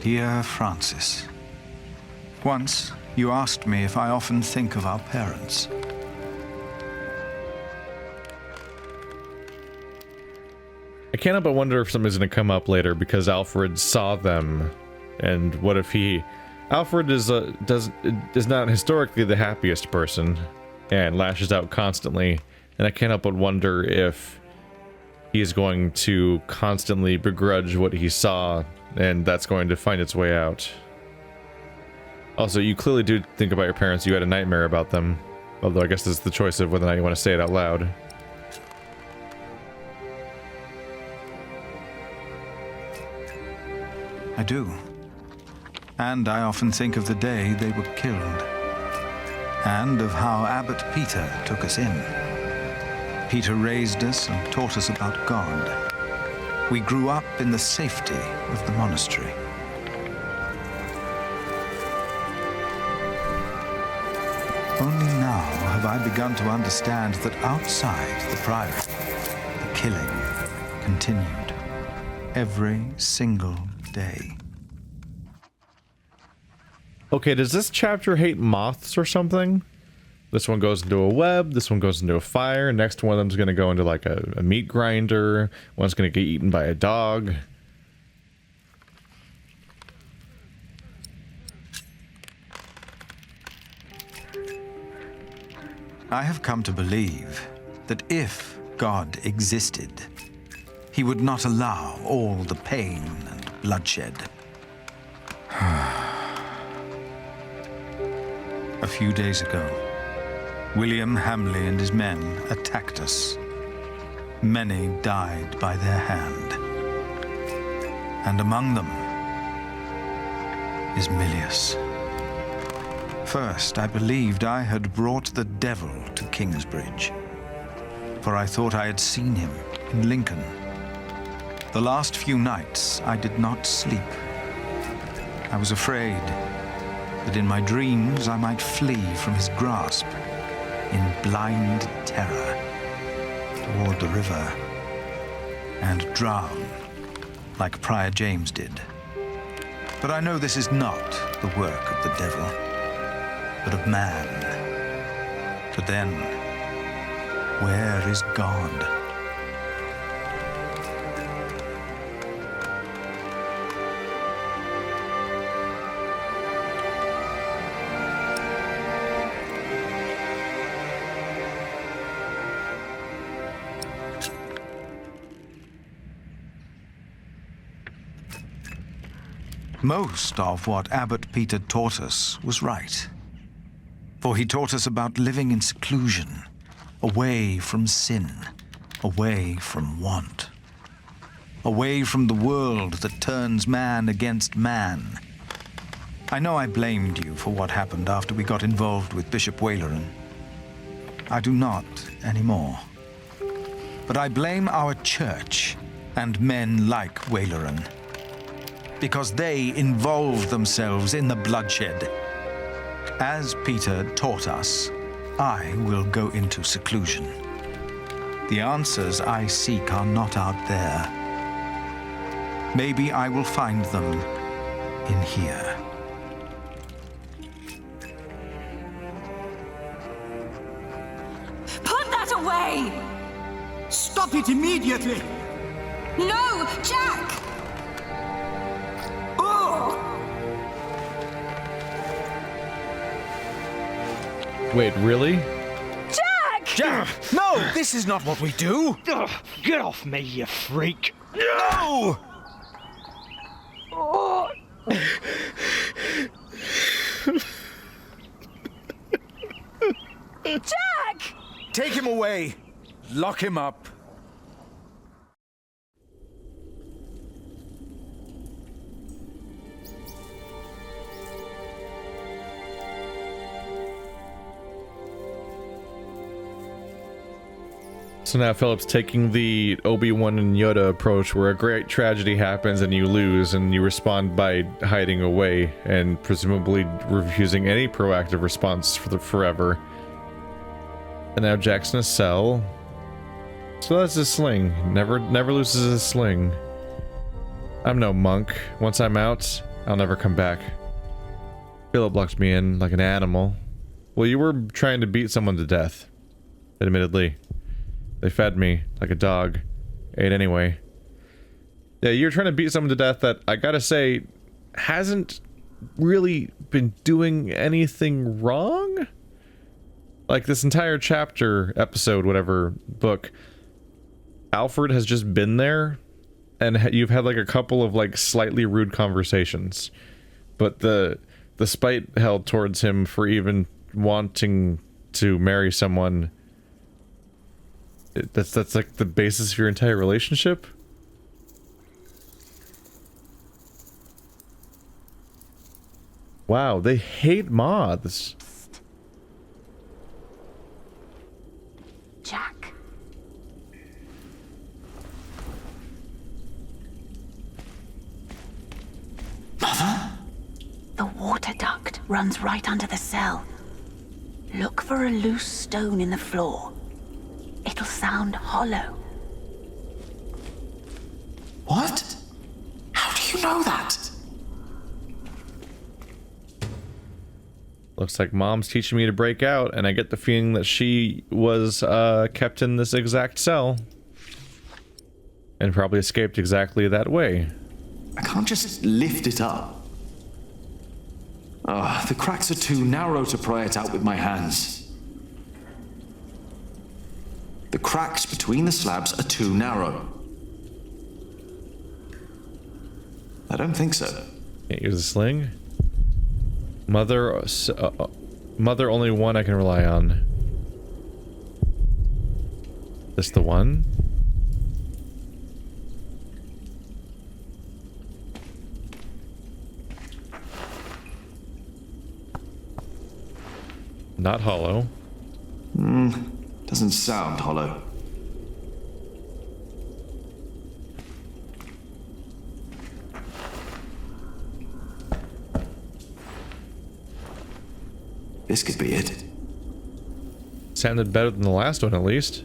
Dear Francis, once you asked me if I often think of our parents. I can't help but wonder if something's going to come up later because Alfred saw them, and what if he... Alfred is not historically the happiest person and lashes out constantly, and I can't help but wonder if he is going to constantly begrudge what he saw, and that's going to find its way out. Also, you clearly do think about your parents. You had a nightmare about them, although I guess it's the choice of whether or not you want to say it out loud. I do. And I often think of the day they were killed. And of how Abbot Peter took us in. Peter raised us and taught us about God. We grew up in the safety of the monastery. Only now have I begun to understand that outside the priory, the killing continued every single day. Okay, does this chapter hate moths or something? This one goes into a web, this one goes into a fire, next one of them's gonna go into like a meat grinder, one's gonna get eaten by a dog. I have come to believe that if God existed, he would not allow all the pain and bloodshed. A few days ago, William Hamley and his men attacked us. Many died by their hand. And among them is Milius. First, I believed I had brought the devil to Kingsbridge, for I thought I had seen him in Lincoln. The last few nights, I did not sleep. I was afraid that in my dreams I might flee from his grasp in blind terror toward the river and drown like Prior James did. But I know this is not the work of the devil, but of man. But then, where is God? Most of what Abbot Peter taught us was right. For he taught us about living in seclusion, away from sin, away from want, away from the world that turns man against man. I know I blamed you for what happened after we got involved with Bishop Waleran. I do not anymore. But I blame our church and men like Waleran, because they involve themselves in the bloodshed. As Peter taught us, I will go into seclusion. The answers I seek are not out there. Maybe I will find them in here. Put that away! Stop it immediately! No, Jack! Wait, really? Jack! Jack! No! This is not what we do! Ugh, get off me, you freak! No! Oh. Jack! Take him away! Lock him up! So now Philip's taking the Obi-Wan and Yoda approach where a great tragedy happens and you lose and you respond by hiding away and presumably refusing any proactive response for forever. And now Jack's in a cell. So that's his sling. Never loses his sling. I'm no monk. Once I'm out, I'll never come back. Philip locked me in like an animal. Well, you were trying to beat someone to death. Admittedly. They fed me like a dog. Ate anyway. Yeah, you're trying to beat someone to death that, I gotta say, hasn't really been doing anything wrong? Like, this entire chapter, episode, whatever, book, Alfred has just been there, and you've had, like, a couple of, like, slightly rude conversations. But the spite held towards him for even wanting to marry someone, that's like, the basis of your entire relationship? Wow, they hate moths. Jack. Mother? The water duct runs right under the cell. Look for a loose stone in the floor. It'll sound hollow. What? How do you know that? Looks like Mom's teaching me to break out, and I get the feeling that she was kept in this exact cell. And probably escaped exactly that way. I can't just lift it up. Ah, the cracks are too narrow to pry it out with my hands. The cracks between the slabs are too narrow. I don't think so. Can't use a sling. Mother only one I can rely on. This the one? Not hollow. Doesn't sound hollow. This could be it. Sounded better than the last one, at least.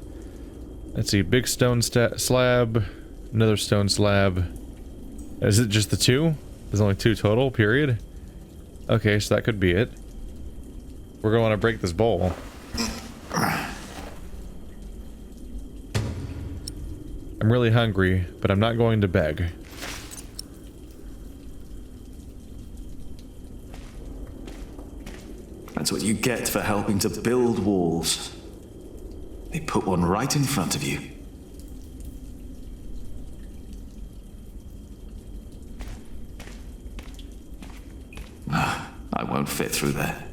Let's see, big stone slab, another stone slab. Is it just the two? There's only two total, period? Okay, so that could be it. We're going to break this bowl. I'm really hungry, but I'm not going to beg. That's what you get for helping to build walls. They put one right in front of you. I won't fit through there.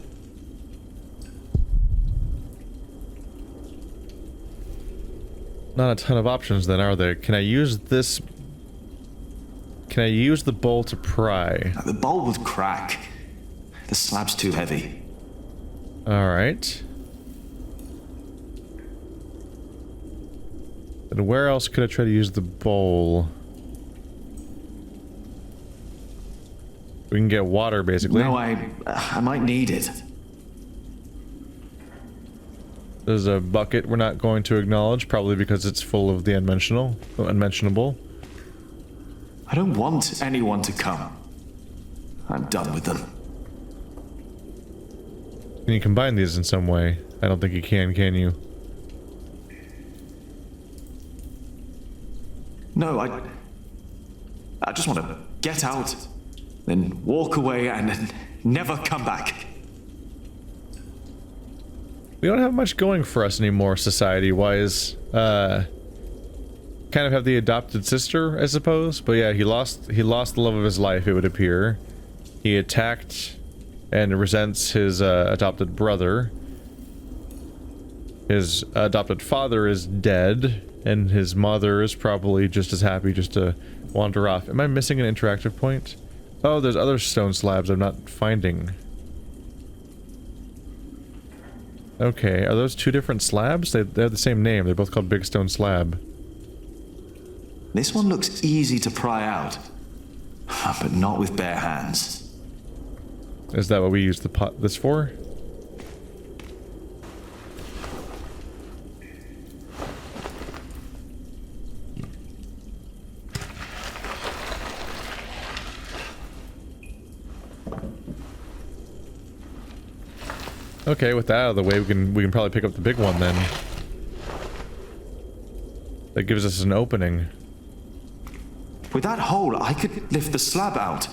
Not a ton of options then, are there? Can I use this? Can I use the bowl to pry? The bowl would crack. The slab's too heavy. Alright. And where else could I try to use the bowl? We can get water, basically. No, I might need it. There's a bucket we're not going to acknowledge, probably because it's full of the unmentionable. I don't want anyone to come. I'm done with them. Can you combine these in some way? I don't think you can you? No, I just want to get out, then walk away and then never come back. We don't have much going for us anymore, society-wise. Kind of have the adopted sister, I suppose. But yeah, he lost the love of his life, it would appear. He attacked and resents his adopted brother. His adopted father is dead, and his mother is probably just as happy just to wander off. Am I missing an interactive point? Oh, there's other stone slabs I'm not finding. Okay, are those two different slabs? They have the same name. They're both called Big Stone Slab. This one looks easy to pry out, but not with bare hands. Is that what we use the pot this for? Okay, with that out of the way, we can probably pick up the big one then. That gives us an opening. With that hole, I could lift the slab out.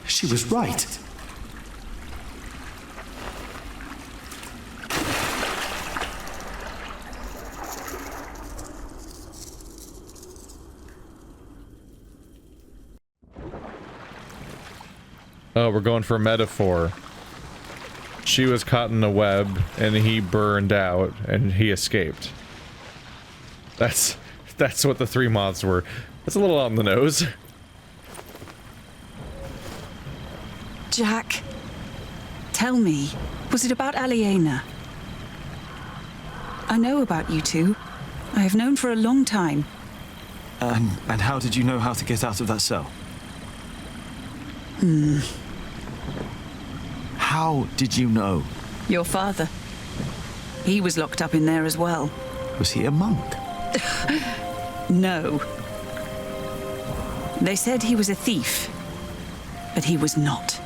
She was right. Oh, we're going for a metaphor. She was caught in a web, and he burned out, and he escaped. That's what the 3 moths were. That's a little on the nose. Jack, tell me, was it about Aliena? I know about you two. I have known for a long time. And how did you know how to get out of that cell? How did you know? Your father. He was locked up in there as well. Was he a monk? No. They said he was a thief, but he was not.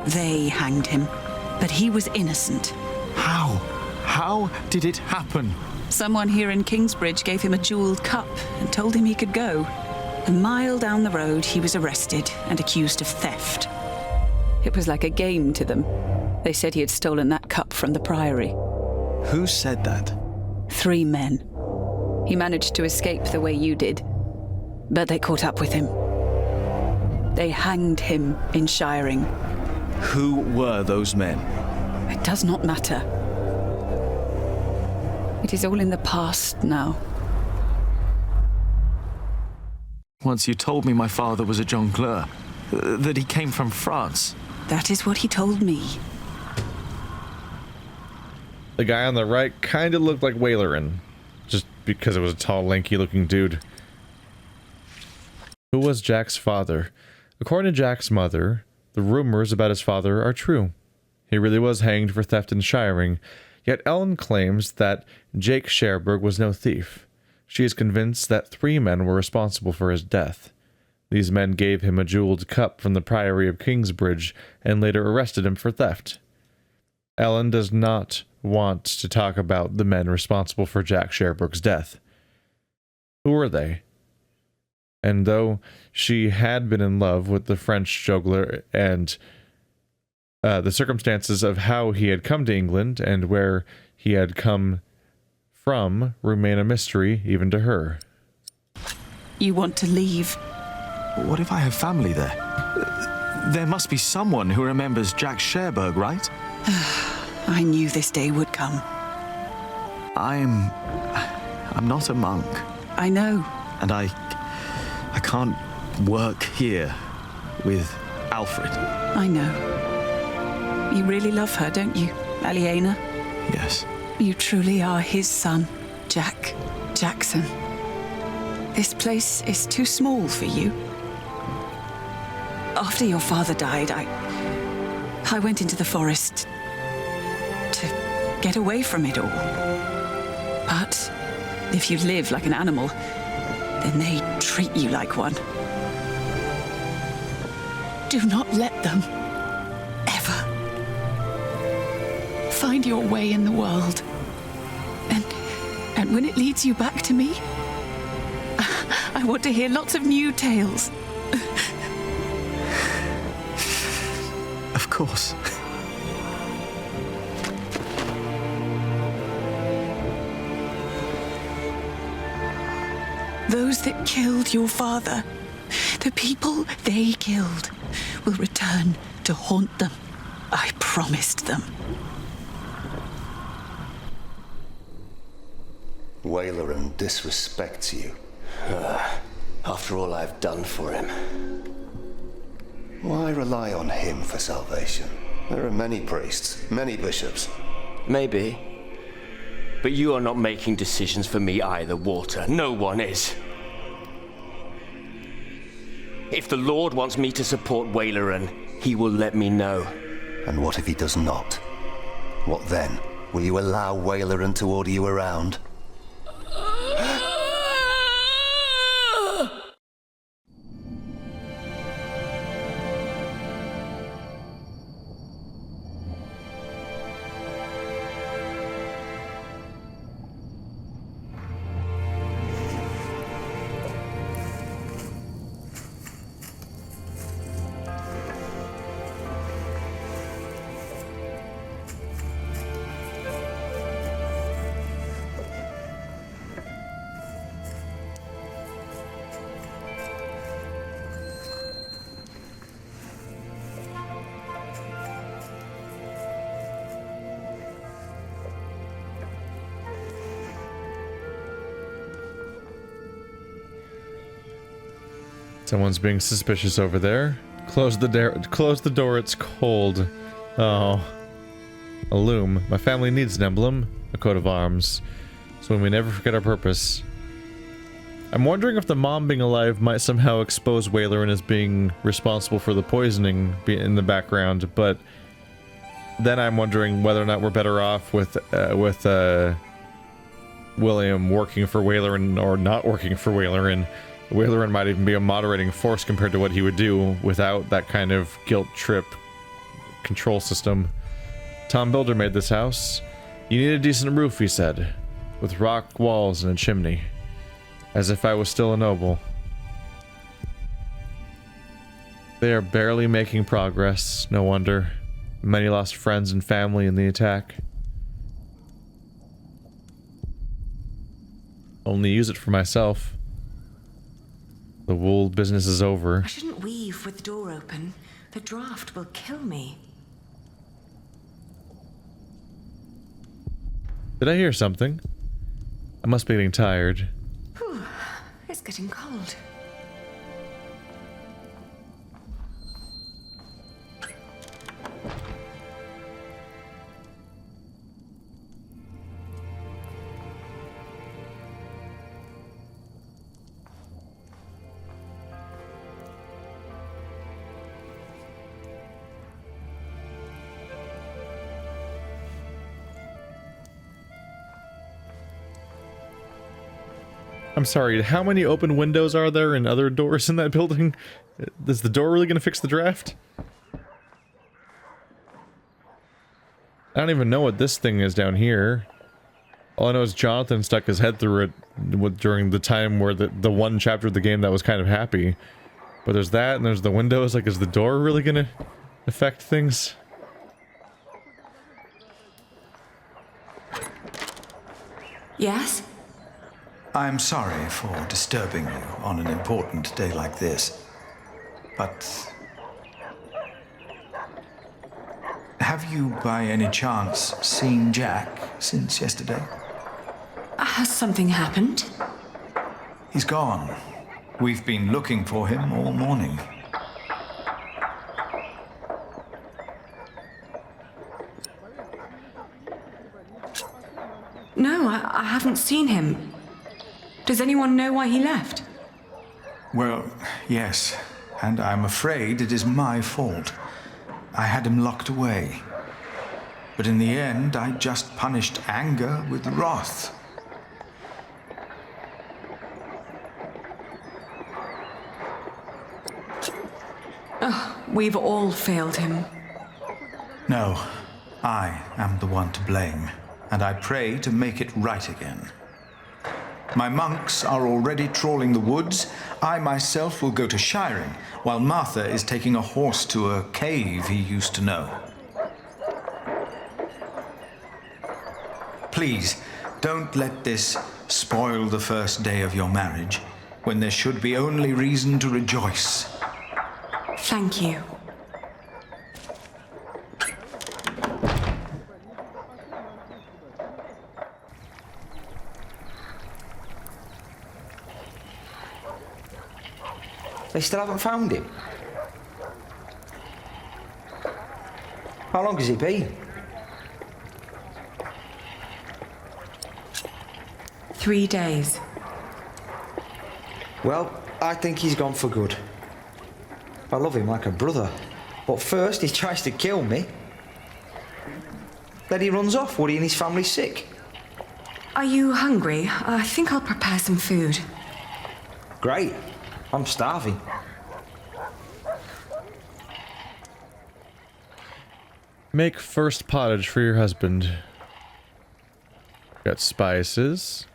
They hanged him, but he was innocent. How? How did it happen? Someone here in Kingsbridge gave him a jeweled cup and told him he could go. A mile down the road, he was arrested and accused of theft. It was like a game to them. They said he had stolen that cup from the priory. Who said that? 3 men. He managed to escape the way you did, but they caught up with him. They hanged him in Shiring. Who were those men? It does not matter. It is all in the past now. Once you told me my father was a jongleur, that he came from France. That is what he told me. The guy on the right kind of looked like Wailerin, just because it was a tall, lanky-looking dude. Who was Jack's father? According to Jack's mother, the rumors about his father are true. He really was hanged for theft and shiring, yet Ellen claims that Jake Sherberg was no thief. She is convinced that 3 men were responsible for his death. These men gave him a jeweled cup from the priory of Kingsbridge and later arrested him for theft. Ellen does not want to talk about the men responsible for Jack Sherberg's death. Who were they? And though she had been in love with the French juggler and the circumstances of how he had come to England and where he had come from remain a mystery even to her. You want to leave? What if I have family there? There must be someone who remembers Jack Sherberg, right? I knew this day would come. I'm not a monk. I know. And I can't work here with Alfred. I know. You really love her, don't you, Aliena? Yes. You truly are his son, Jack Jackson. This place is too small for you. After your father died, I went into the forest to get away from it all. But if you live like an animal, then they treat you like one. Do not let them ever find your way in the world. And when it leads you back to me, I want to hear lots of new tales. Of course. Those that killed your father, the people they killed, will return to haunt them. I promised them. Wailerin disrespects you. After all I've done for him. Why rely on him for salvation? There are many priests, many bishops. Maybe. But you are not making decisions for me either, Walter. No one is. If the Lord wants me to support Wailerin, he will let me know. And what if he does not? What then? Will you allow Waileran to order you around? Someone's being suspicious over there. Close the door, it's cold. Oh. A loom. My family needs an emblem, a coat of arms, so we never forget our purpose. I'm wondering if the mom being alive might somehow expose Waileran as being responsible for the poisoning in the background, but then I'm wondering whether or not we're better off with William working for Waileran or not working for Waileran. Waileran might even be a moderating force compared to what he would do without that kind of guilt trip control system. Tom Builder made this house. You need a decent roof, he said, with rock walls and a chimney. As if I was still a noble. They are barely making progress, no wonder. Many lost friends and family in the attack. Only use it for myself. The wool business is over. I shouldn't weave with the door open. The draft will kill me. Did I hear something? I must be getting tired. Whew, it's getting cold. I'm sorry, how many open windows are there and other doors in that building? Is the door really gonna fix the draft? I don't even know what this thing is down here. All I know is Jonathan stuck his head through it during the time where the one chapter of the game that was kind of happy. But there's that, and there's the windows. Like, is the door really gonna affect things? Yes? I'm sorry for disturbing you on an important day like this, but have you by any chance seen Jack since yesterday? Has something happened? He's gone. We've been looking for him all morning. No, I haven't seen him. Does anyone know why he left? Well, yes, and I'm afraid it is my fault. I had him locked away. But in the end, I just punished anger with wrath. We've all failed him. No, I am the one to blame, and I pray to make it right again. My monks are already trawling the woods. I myself will go to shiring, while Martha is taking a horse to a cave he used to know. Please, don't let this spoil the first day of your marriage, when there should be only reason to rejoice. Thank you. They still haven't found him? How long has he been? 3 days. Well, I think he's gone for good. I love him like a brother. But first he tries to kill me. Then he runs off. Woody and his family's sick. Are you hungry? I think I'll prepare some food. Great. I'm starving. Make first pottage for your husband. Got spices.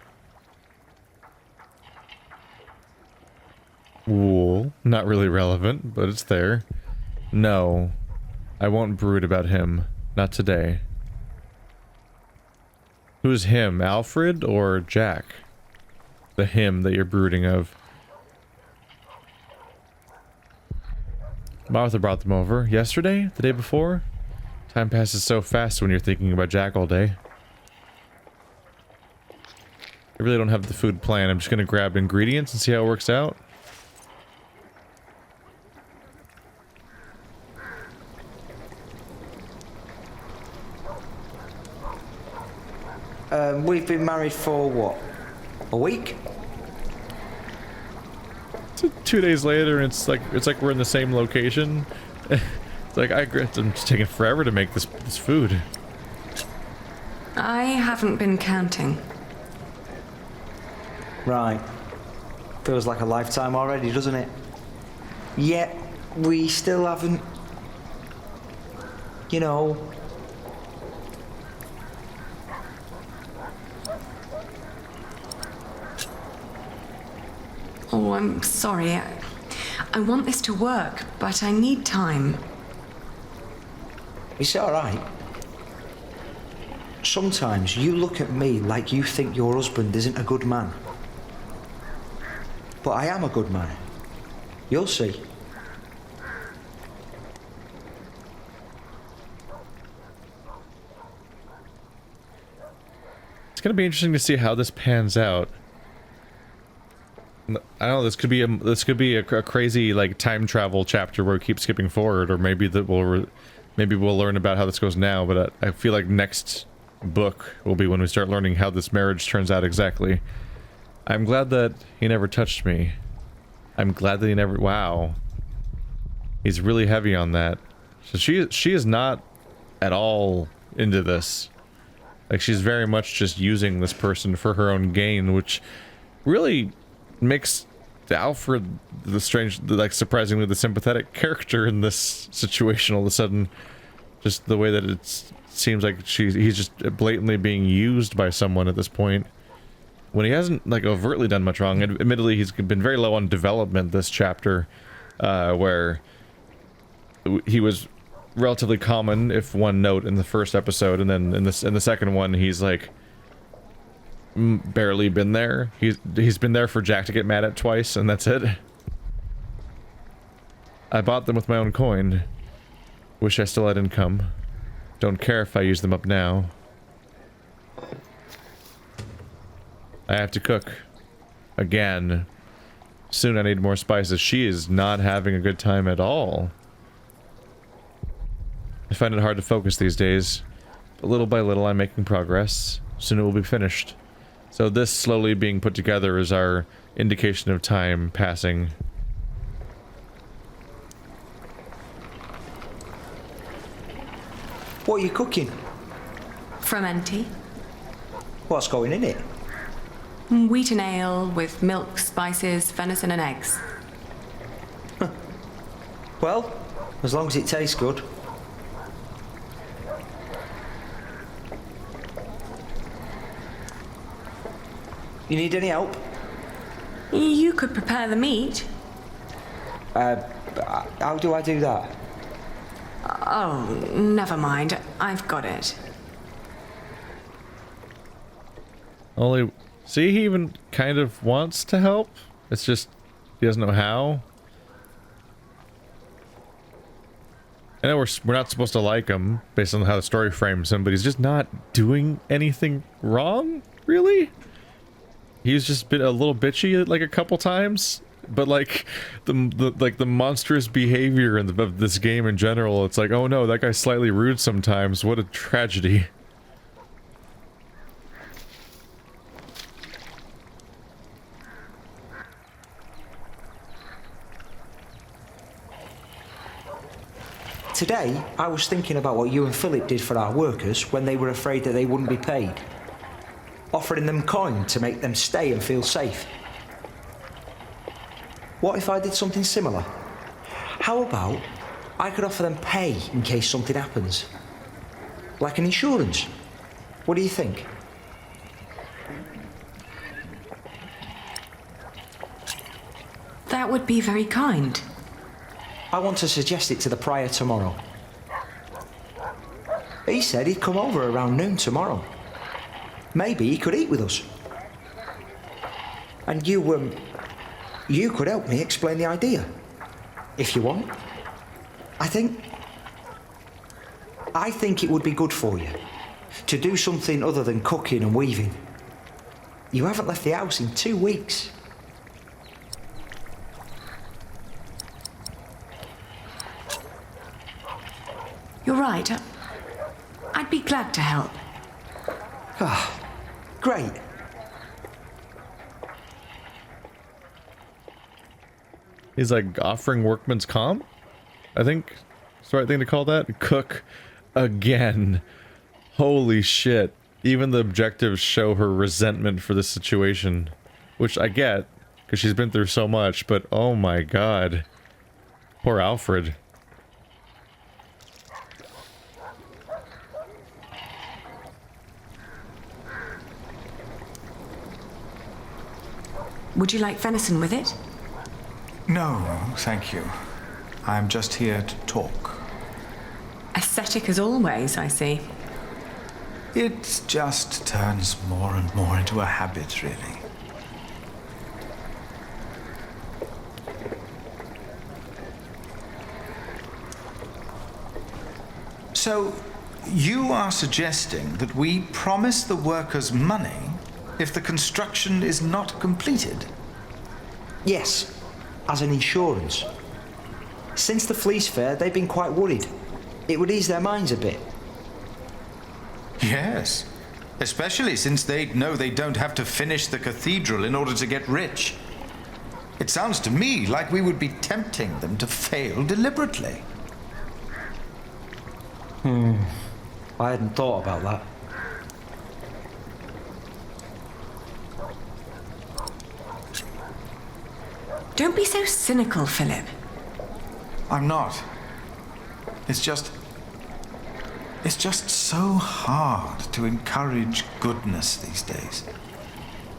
Wool. Not really relevant, but it's there. No. I won't brood about him. Not today. Who's him? Alfred or Jack? The him that you're brooding of. Martha brought them over. Yesterday? The day before? Time passes so fast when you're thinking about Jack all day. I really don't have the food plan. I'm just gonna grab ingredients and see how it works out. We've been married for what? A week? 2 days later, and it's like we're in the same location. It's like I'm just taking forever to make this food. I haven't been counting. Right. Feels like a lifetime already, doesn't it? Yet we still haven't, you know. Oh, I'm sorry. I want this to work, but I need time. It's all right. Sometimes you look at me like you think your husband isn't a good man. But I am a good man. You'll see. It's gonna be interesting to see how this pans out. I don't know. This could be a crazy like time travel chapter where we keep skipping forward, or maybe we'll learn about how this goes now. But I feel like next book will be when we start learning how this marriage turns out exactly. I'm glad that he never touched me. I'm glad that he never. Wow, he's really heavy on that. So she is not at all into this. Like, she's very much just using this person for her own gain, which really makes Alfred surprisingly the sympathetic character in this situation all of a sudden. Just the way that it seems like he's just blatantly being used by someone at this point, when he hasn't like overtly done much wrong. And admittedly, he's been very low on development this chapter, where he was relatively common, if one note, in the first episode, and then in the second one he's like barely been there. He's been there for Jack to get mad at twice, and that's it. I bought them with my own coin. Wish I still had income. Don't care if I use them up now. I have to cook. Again. Soon I need more spices. She is not having a good time at all. I find it hard to focus these days. But little by little I'm making progress. Soon it will be finished. So this slowly being put together is our indication of time passing. What are you cooking? Frumenti. What's going in it? Wheat and ale with milk, spices, venison and eggs. Well, as long as it tastes good. You need any help? You could prepare the meat. How do I do that? Oh, never mind. I've got it. Only, see, he even kind of wants to help. It's just he doesn't know how. I know we're not supposed to like him based on how the story frames him, but he's just not doing anything wrong, really. He's just been a little bitchy like a couple times, but like the monstrous behavior of this game in general, it's like, oh no, that guy's slightly rude sometimes. What a tragedy. Today, I was thinking about what you and Philip did for our workers when they were afraid that they wouldn't be paid. Offering them coin to make them stay and feel safe. What if I did something similar? How about I could offer them pay in case something happens? Like an insurance. What do you think? That would be very kind. I want to suggest it to the prior tomorrow. He said he'd come over around noon tomorrow. Maybe he could eat with us. And you could help me explain the idea, if you want. I think it would be good for you to do something other than cooking and weaving. You haven't left the house in 2 weeks. You're right. I'd be glad to help. Ah, great. He's like offering workman's comp? I think it's the right thing to call that. Cook again. Holy shit. Even the objectives show her resentment for this situation. Which I get, because she's been through so much, but oh my god. Poor Alfred. Would you like venison with it? No, thank you. I'm just here to talk. Ascetic as always, I see. It just turns more and more into a habit, really. So, you are suggesting that we promise the workers money if the construction is not completed? Yes, as an insurance. Since the Fleece Fair, they've been quite worried. It would ease their minds a bit. Yes, especially since they know they don't have to finish the cathedral in order to get rich. It sounds to me like we would be tempting them to fail deliberately. I hadn't thought about that. Don't be so cynical, Philip. I'm not. It's just so hard to encourage goodness these days.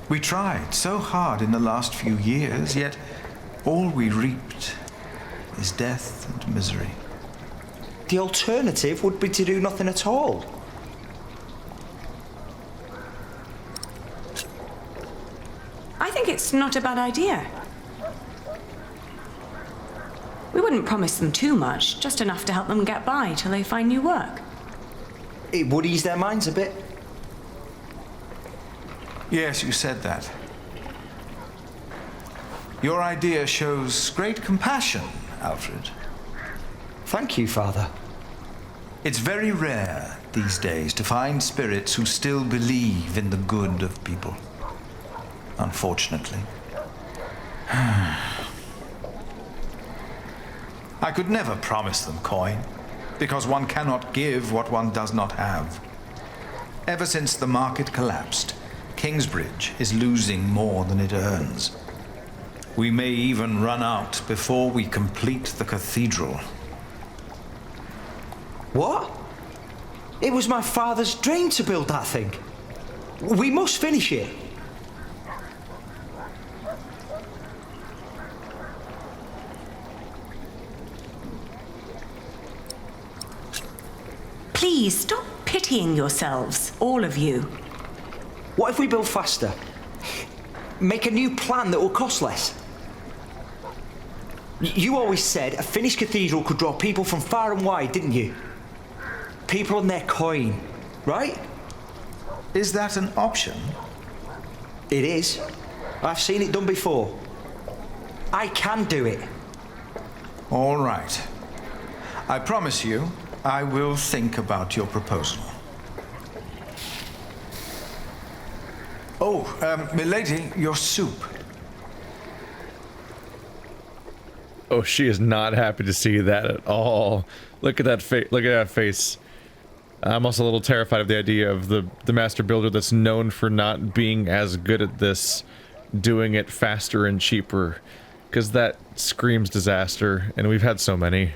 We tried so hard in the last few years, yet all we reaped is death and misery. The alternative would be to do nothing at all. I think it's not a bad idea. We wouldn't promise them too much, just enough to help them get by till they find new work. It would ease their minds a bit. Yes, you said that. Your idea shows great compassion, Alfred. Thank you, Father. It's very rare these days to find spirits who still believe in the good of people. Unfortunately. I could never promise them coin, because one cannot give what one does not have. Ever since the market collapsed, Kingsbridge is losing more than it earns. We may even run out before we complete the cathedral. What? It was my father's dream to build that thing. We must finish it. Please stop pitying yourselves, all of you. What if we build faster? Make a new plan that will cost less? You always said a finished cathedral could draw people from far and wide, didn't you? People on their coin, right? Is that an option? It is. I've seen it done before. I can do it. All right. I promise you, I will think about your proposal. Oh, milady, your soup. Oh, she is not happy to see that at all. Look at that face. Look at that face. I'm also a little terrified of the idea of the master builder that's known for not being as good at this, doing it faster and cheaper, because that screams disaster, and we've had so many.